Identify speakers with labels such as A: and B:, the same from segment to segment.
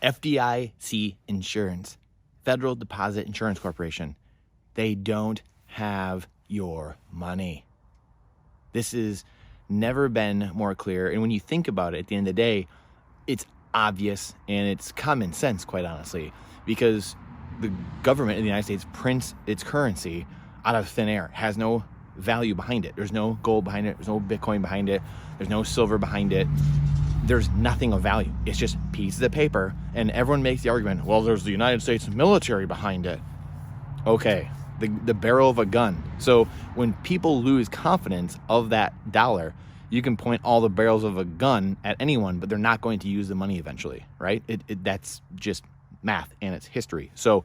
A: FDIC Insurance, Federal Deposit Insurance Corporation. They don't have your money. This has never been more clear. And when you think about it, at the end of the day, it's obvious and it's common sense, quite honestly, because the government in the United States prints its currency out of thin air, has no value behind it. There's no gold behind it. There's no Bitcoin behind it. There's no silver behind it. There's nothing of value. It's just pieces of paper. And everyone makes the argument, well, there's the United States military behind it. Okay, the barrel of a gun. So when people lose confidence of that dollar, you can point all the barrels of a gun at anyone, but they're not going to use the money eventually, right? That's just math and it's history. So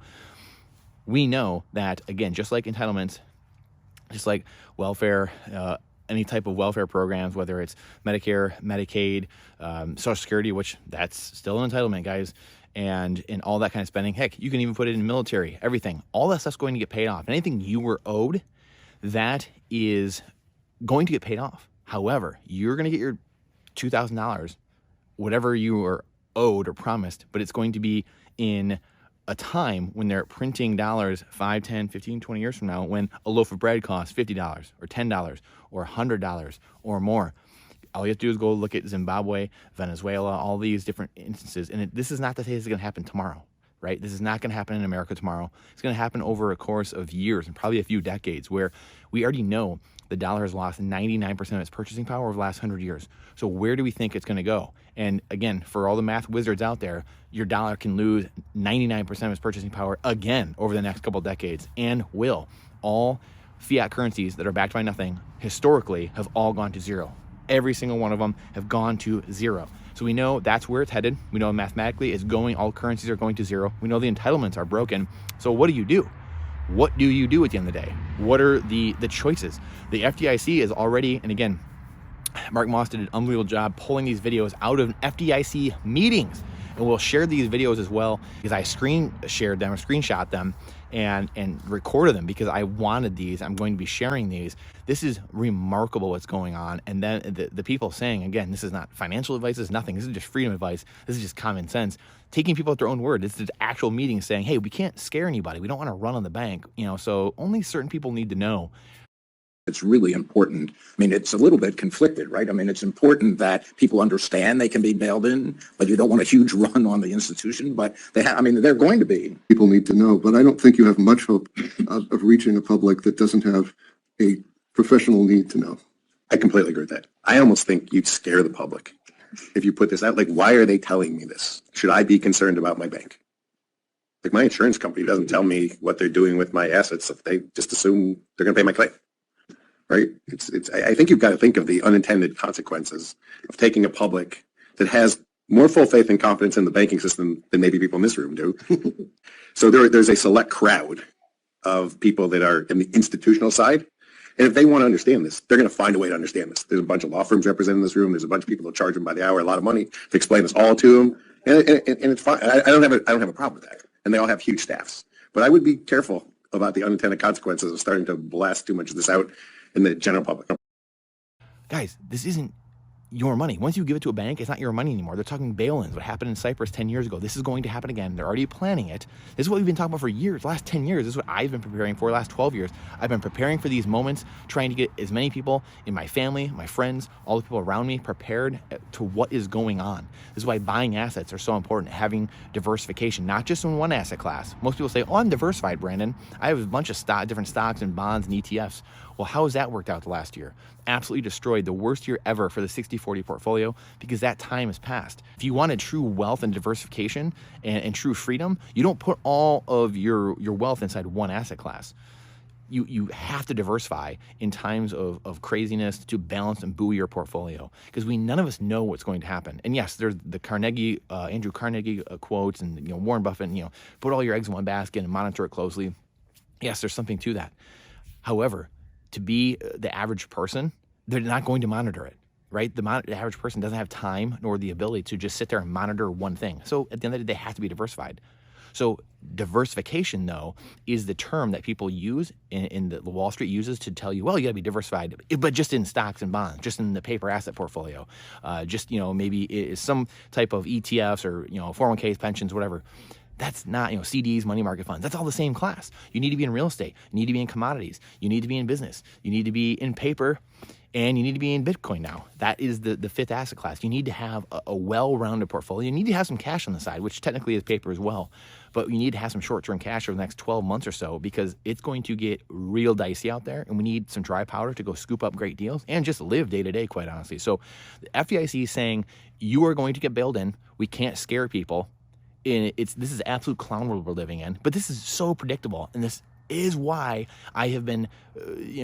A: we know that, again, just like entitlements, just like welfare, any type of welfare programs, whether it's Medicare, Medicaid, Social Security, which that's still an entitlement, guys, and all that kind of spending. Heck, you can even put it in the military, everything. All that stuff's going to get paid off. Anything you were owed, that is going to get paid off. However, you're going to get your $2,000, whatever you were owed or promised, but it's going to be in a time when they're printing dollars 5, 10, 15, 20 years from now, when a loaf of bread costs $50 or $10 or $100 or more. All you have to do is go look at Zimbabwe, Venezuela, all these different instances. And this is not to say this is going to happen tomorrow, right? This is not going to happen in America tomorrow. It's going to happen over a course of years and probably a few decades, where we already know the dollar has lost 99% of its purchasing power over the last 100 years. So where do we think it's going to go? And again, for all the math wizards out there, your dollar can lose 99% of its purchasing power again over the next couple decades, and will. All fiat currencies that are backed by nothing historically have all gone to zero. Every single one of them have gone to zero. So we know that's where it's headed. We know mathematically it's going, all currencies are going to zero. We know the entitlements are broken. So what do? What do you do at the end of the day? What are the choices? The FDIC is already, and again, Mark Moss did an unbelievable job pulling these videos out of FDIC meetings. And we'll share these videos as well, because I screenshot them and recorded them because I wanted these. I'm going to be sharing these. This is remarkable what's going on. And then the people saying, again, this is not financial advice, this is nothing. This is just freedom advice. This is just common sense. Taking people at their own word. This is actual meetings saying, hey, we can't scare anybody. We don't want to run on the bank. So only certain people need to know.
B: It's really important. I mean, it's a little bit conflicted, right? I mean, it's important that people understand they can be bailed in, but you don't want a huge run on the institution. But they're going to be.
C: People need to know, but I don't think you have much hope of reaching a public that doesn't have a professional need to know.
D: I completely agree with that. I almost think you'd scare the public if you put this out. Like, why are they telling me this? Should I be concerned about my bank? Like, my insurance company doesn't tell me what they're doing with my assets if they just assume they're going to pay my claim. Right? I think you've got to think of the unintended consequences of taking a public that has more full faith and confidence in the banking system than maybe people in this room do. So there's a select crowd of people that are in the institutional side. And if they want to understand this, they're going to find a way to understand this. There's a bunch of law firms represented in this room. There's a bunch of people that charge them by the hour a lot of money to explain this all to them. And it's fine. I don't have a problem with that. And they all have huge staffs. But I would be careful about the unintended consequences of starting to blast too much of this out in the general public.
A: Guys, this isn't your money. Once you give it to a bank, it's not your money anymore. They're talking bail-ins. What happened in Cyprus 10 years ago. This is going to happen again. They're already planning it. This is what we've been talking about for years. The last 10 years. This is what I've been preparing for the last 12 years. I've been preparing for these moments, trying to get as many people in my family, my friends, all the people around me prepared to what is going on. This is why buying assets are so important. Having diversification, not just in one asset class. Most people say, oh, I'm diversified, Brandon. I have a bunch of different stocks and bonds and ETFs. Well, how has that worked out the last year? Absolutely destroyed. The worst year ever for the 60-40 portfolio, because that time has passed. If you wanted true wealth and diversification and true freedom, you don't put all of your wealth inside one asset class. You have to diversify in times of craziness to balance and buoy your portfolio, because none of us know what's going to happen. And yes, there's the Andrew Carnegie quotes, and Warren Buffett, put all your eggs in one basket and monitor it closely. Yes, there's something to that. However, to be the average person, they're not going to monitor it, right? The average person doesn't have time nor the ability to just sit there and monitor one thing. So at the end of the day, they have to be diversified. So diversification, though, is the term that people use in the Wall Street uses to tell you, well, you got to be diversified, but just in stocks and bonds, just in the paper asset portfolio, just, maybe some type of ETFs or, 401ks, pensions, whatever. That's not, CDs, money market funds. That's all the same class. You need to be in real estate. You need to be in commodities. You need to be in business. You need to be in paper, and you need to be in Bitcoin now. That is the fifth asset class. You need to have a well-rounded portfolio. You need to have some cash on the side, which technically is paper as well. But you need to have some short-term cash over the next 12 months or so, because it's going to get real dicey out there, and we need some dry powder to go scoop up great deals and just live day to day, quite honestly. So the FDIC is saying you are going to get bailed in. We can't scare people. And this is absolute clown world we're living in, but this is so predictable, and this is why I have been,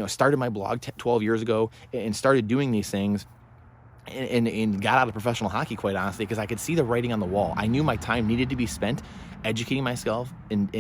A: started my blog 12 years ago and started doing these things, and got out of professional hockey, quite honestly, because I could see the writing on the wall. I knew my time needed to be spent educating myself and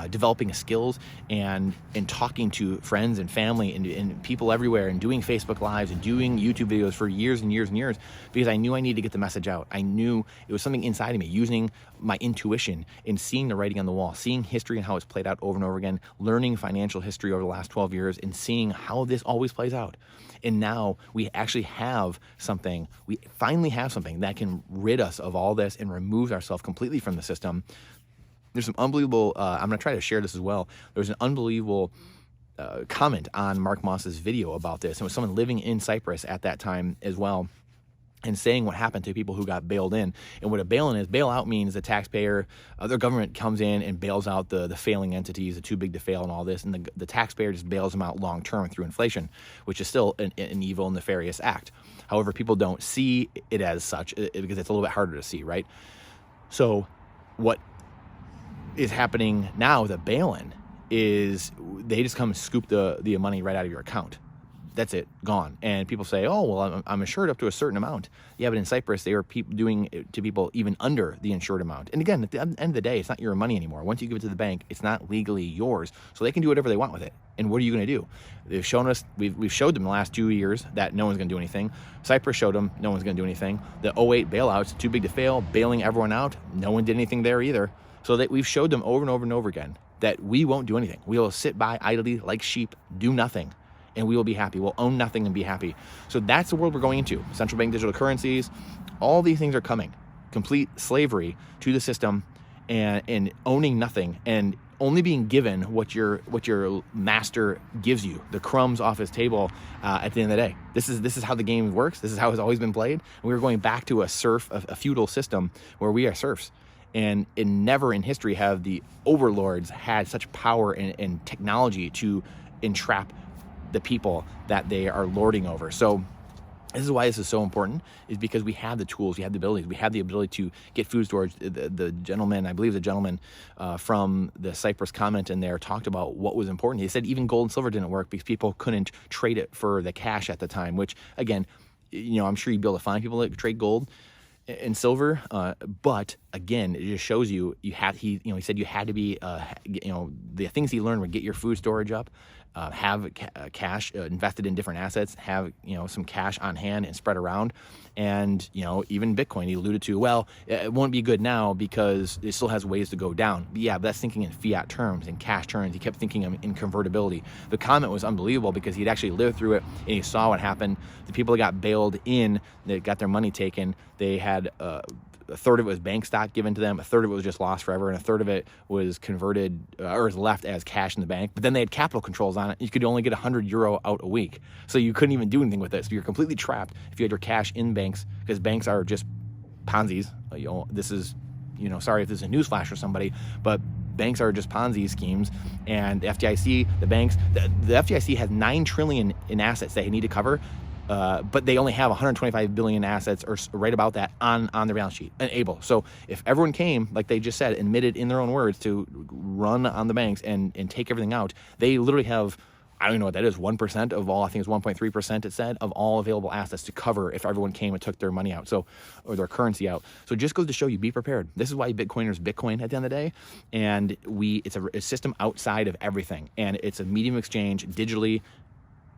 A: developing skills and talking to friends and family and people everywhere, and doing Facebook Lives and doing YouTube videos for years and years and years, because I knew I needed to get the message out. I knew it was something inside of me, using my intuition and seeing the writing on the wall, seeing history and how it's played out over and over again, learning financial history over the last 12 years and seeing how this always plays out. And now we actually have something, we finally have something that can rid us of all this and remove ourselves completely from the system. There's some unbelievable, I'm going to try to share this as well. There's an unbelievable comment on Mark Moss's video about this. It was someone living in Cyprus at that time as well, and saying what happened to people who got bailed in. And what a bail-in is, bailout means the taxpayer, their government comes in and bails out the failing entities, the too big to fail and all this, and the taxpayer just bails them out long-term through inflation, which is still an evil, nefarious act. However, people don't see it as such because it's a little bit harder to see, right? So what is happening now with a bail-in is they just come and scoop the money right out of your account. That's it, gone. And people say, oh, well, I'm insured up to a certain amount. Yeah, but in Cyprus, they were doing it to people even under the insured amount. And again, at the end of the day, it's not your money anymore. Once you give it to the bank, it's not legally yours. So they can do whatever they want with it. And what are you going to do? They've shown us, we've showed them the last 2 years that no one's going to do anything. Cyprus showed them no one's going to do anything. The 08 bailouts, too big to fail, bailing everyone out, no one did anything there either. So that we've showed them over and over and over again that we won't do anything. We will sit by idly like sheep, do nothing, and we will be happy. We'll own nothing and be happy. So that's the world we're going into. Central bank digital currencies, all these things are coming. Complete slavery to the system, and owning nothing, and only being given what your master gives you, the crumbs off his table at the end of the day. This is how the game works. This is how it's always been played. And we're going back to a feudal system where we are serfs. And never in history have the overlords had such power and technology to entrap the people that they are lording over. So this is why this is so important, is because we have the tools, we have the abilities, we have the ability to get food storage. The gentleman, I believe the gentleman from the Cyprus comment in there talked about what was important. He said even gold and silver didn't work because people couldn't trade it for the cash at the time, which again, I'm sure you'd be able to find people that trade gold and silver, but again, it just shows you he said you had to be, the things he learned were get your food storage up, have cash invested in different assets, have, some cash on hand and spread around. And, even Bitcoin, he alluded to, well, it won't be good now because it still has ways to go down. But yeah, but that's thinking in fiat terms, in cash terms. He kept thinking in convertibility. The comment was unbelievable because he'd actually lived through it and he saw what happened. The people that got bailed in, that got their money taken, they had a third of it was bank stock given to them, a third of it was just lost forever, and a third of it was converted or was left as cash in the bank. But then they had capital controls on it. You could only get €100 out a week. So you couldn't even do anything with it. So you're completely trapped if you had your cash in banks, because banks are just Ponzi's. This is, sorry if this is a newsflash for somebody, but banks are just Ponzi schemes. And the FDIC, the banks, the FDIC has $9 trillion in assets that they need to cover. But they only have 125 billion assets, or right about that, on their balance sheet and able. So if everyone came, like they just said, admitted in their own words to run on the banks and take everything out, they literally have, I don't even know what that is, 1% of all, I think it's 1.3% it said, of all available assets to cover if everyone came and took their money out, or their currency out. So it just goes to show you, be prepared. This is why Bitcoiners Bitcoin at the end of the day. And it's a system outside of everything. And it's a medium of exchange digitally.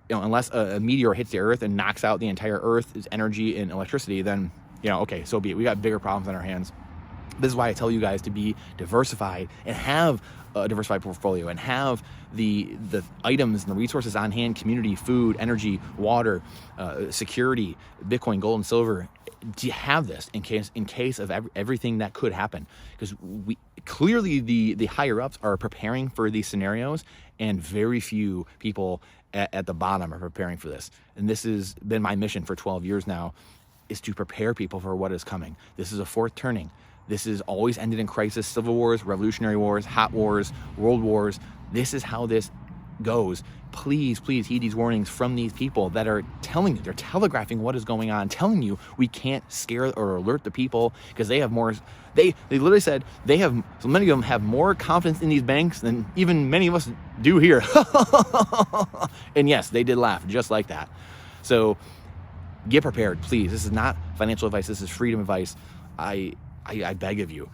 A: Unless a meteor hits the earth and knocks out the entire earth's energy and electricity, then, okay, so be it. We got bigger problems on our hands. This is why I tell you guys to be diversified and have a diversified portfolio and have the items and the resources on hand: community, food, energy, water, security, Bitcoin, gold, and silver. Do you have this in case of everything that could happen? Because we clearly the higher ups are preparing for these scenarios, and very few people at the bottom are preparing for this. And this has been my mission for 12 years now, is to prepare people for what is coming. This is a fourth turning. This is always ended in crisis: civil wars, revolutionary wars, hot wars, world wars. This is how this goes. Please, please heed these warnings from these people that are telling you, they're telegraphing what is going on, telling you we can't scare or alert the people because they have more. They literally said they have, so many of them have more confidence in these banks than even many of us do here. And yes, they did laugh just like that. So get prepared, please. This is not financial advice. This is freedom advice. I beg of you,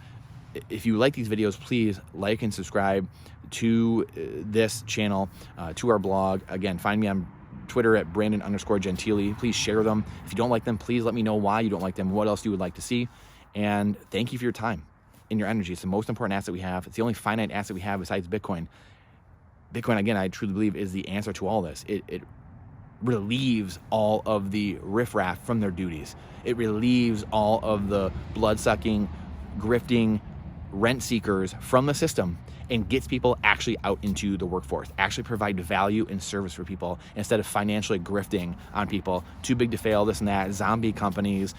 A: if you like these videos, please like and subscribe to this channel, to our blog. Again, find me on Twitter at Brandon_Gentili. Please share them. If you don't like them, please let me know why you don't like them, what else you would like to see. And thank you for your time and your energy. It's the most important asset we have. It's the only finite asset we have besides Bitcoin. Bitcoin, again, I truly believe is the answer to all this. It relieves all of the riffraff from their duties. It relieves all of the blood-sucking, grifting rent seekers from the system and gets people actually out into the workforce, actually provide value and service for people instead of financially grifting on people. Too big to fail, this and that, zombie companies,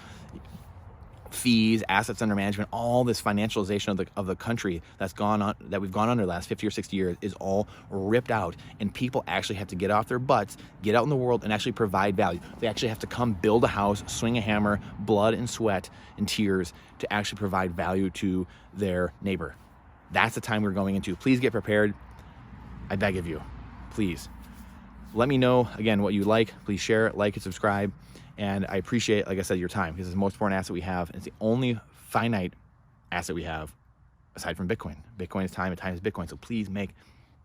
A: fees, assets under management, all this financialization of the country that's gone on, that we've gone under the last 50 or 60 years, is all ripped out, and people actually have to get off their butts, get out in the world, and actually provide value. They actually have to come build a house, swing a hammer, blood and sweat and tears to actually provide value to their neighbor. That's the time we're going into. Please get prepared. I beg of you, please. Let me know, again, what you like. Please share it, like it, subscribe. And I appreciate, like I said, your time, because it's the most important asset we have. It's the only finite asset we have aside from Bitcoin. Bitcoin is time, and time is Bitcoin. So please make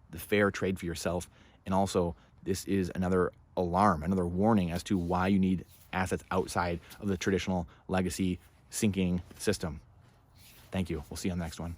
A: the fair trade for yourself. And also, this is another alarm, another warning as to why you need assets outside of the traditional legacy sinking system. Thank you. We'll see you on the next one.